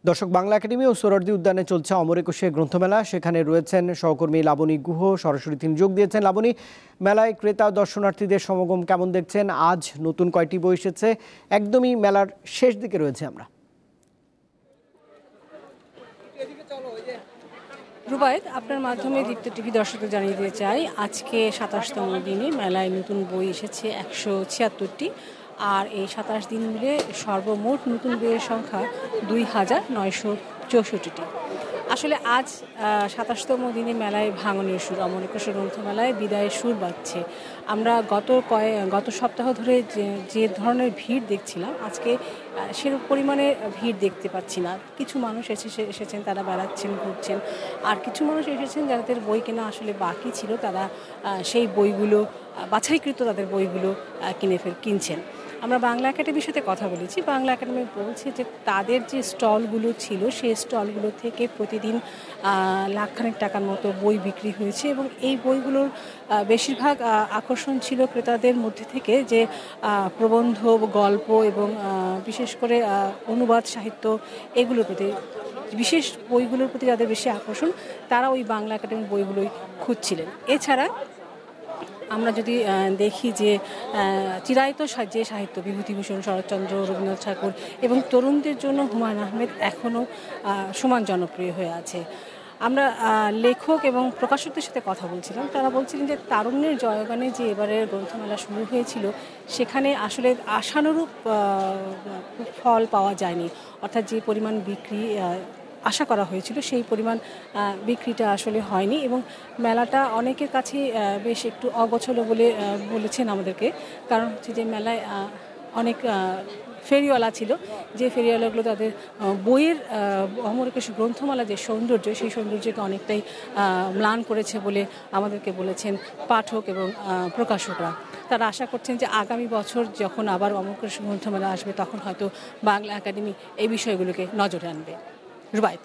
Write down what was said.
দর্শক, বাংলা একাডেমি ও সোহরাওয়ার্দী উদ্যানে চলছে অমর একুশে গ্রন্থমেলা। সেখানে রয়েছেন সহকর্মী লাবণী গুহ, সরাসরি তিনি যোগ দিয়েছেন। লাবণী, মেলায় ক্রেতা দর্শনার্থীদের সমাগম কেমন দেখছেন? আজ নতুন কয়টি বই এসেছে? একদমই মেলার শেষ দিকে রয়েছে আমরা। রুবায়েত, আপনার মাধ্যমে দীপ্ত টিভি দর্শকদের জানিয়ে দিতে চাই, আজকে ২৭তম দিনে মেলায় নতুন বই এসেছে ১৭৬টি। আর এই ২৭ দিন মিলে সর্বমোট নতুন বইয়ের সংখ্যা ২,৯৬৪টি। আসলে আজ ২৭তম দিনে মেলায় ভাঙনের সুর, অমর একুশে গ্রন্থমেলায় বিদায়ের সুর বাজছে। আমরা গত সপ্তাহ ধরে যে ধরনের ভিড় দেখছিলাম, আজকে সেরকম পরিমাণে ভিড় দেখতে পাচ্ছি না। কিছু মানুষ এসেছেন, তারা বেড়াচ্ছেন, ঘুরছেন। আর কিছু মানুষ এসেছেন যাদের বই কেনা আসলে বাকি ছিল, তারা সেই বইগুলো বাছাইকৃত তাদের বইগুলো কিনছেন। আমরা বাংলা একাডেমির সাথে কথা বলেছি। বাংলা একাডেমি বলছে যে তাদের যে স্টলগুলো ছিল, সেই স্টলগুলো থেকে প্রতিদিন লাখখানেক টাকার মতো বই বিক্রি হয়েছে এবং এই বইগুলোর বেশিরভাগ আকর্ষণ ছিল ক্রেতাদের মধ্যে থেকে যে প্রবন্ধ, গল্প এবং বিশেষ করে অনুবাদ সাহিত্য, এগুলোর প্রতি, বিশেষ বইগুলোর প্রতি যাদের বেশি আকর্ষণ, তারা ওই বাংলা একাডেমির বইগুলোই খুঁজছিলেন। এছাড়া আমরা যদি দেখি যে চিরায়ত যে সাহিত্য, বিভূতিভূষণ, শরৎচন্দ্র, রবীন্দ্রনাথ ঠাকুর এবং তরুণদের জন্য হুমায়ুন আহমেদ এখনও সমান জনপ্রিয় হয়ে আছে। আমরা লেখক এবং প্রকাশকদের সাথে কথা বলছিলাম, তারা বলছিলেন যে তারুণ্যের জয়গানে যে এবারের গ্রন্থমেলা শুরু হয়েছিল, সেখানে আসলে আশানুরূপ ফল পাওয়া যায়নি। অর্থাৎ যে পরিমাণ বিক্রি আশা করা হয়েছিল, সেই পরিমাণ বিক্রিটা আসলে হয়নি এবং মেলাটা অনেকের কাছে বেশ একটু অগোছালো বলে বলেছেন আমাদেরকে। কারণ হচ্ছে যে মেলায় অনেক ফেরিওয়ালা ছিল, যে ফেরিওয়ালাগুলো তাদের বইয়ের অমর একুশে গ্রন্থমেলা যে সৌন্দর্য, সেই সৌন্দর্যকে অনেকটাই ম্লান করেছে বলে আমাদেরকে বলেছেন পাঠক এবং প্রকাশকরা। তারা আশা করছেন যে আগামী বছর যখন আবার অমর একুশে গ্রন্থমেলা আসবে, তখন হয়তো বাংলা একাডেমি এই বিষয়গুলোকে নজরে আনবে। রুবায়েত।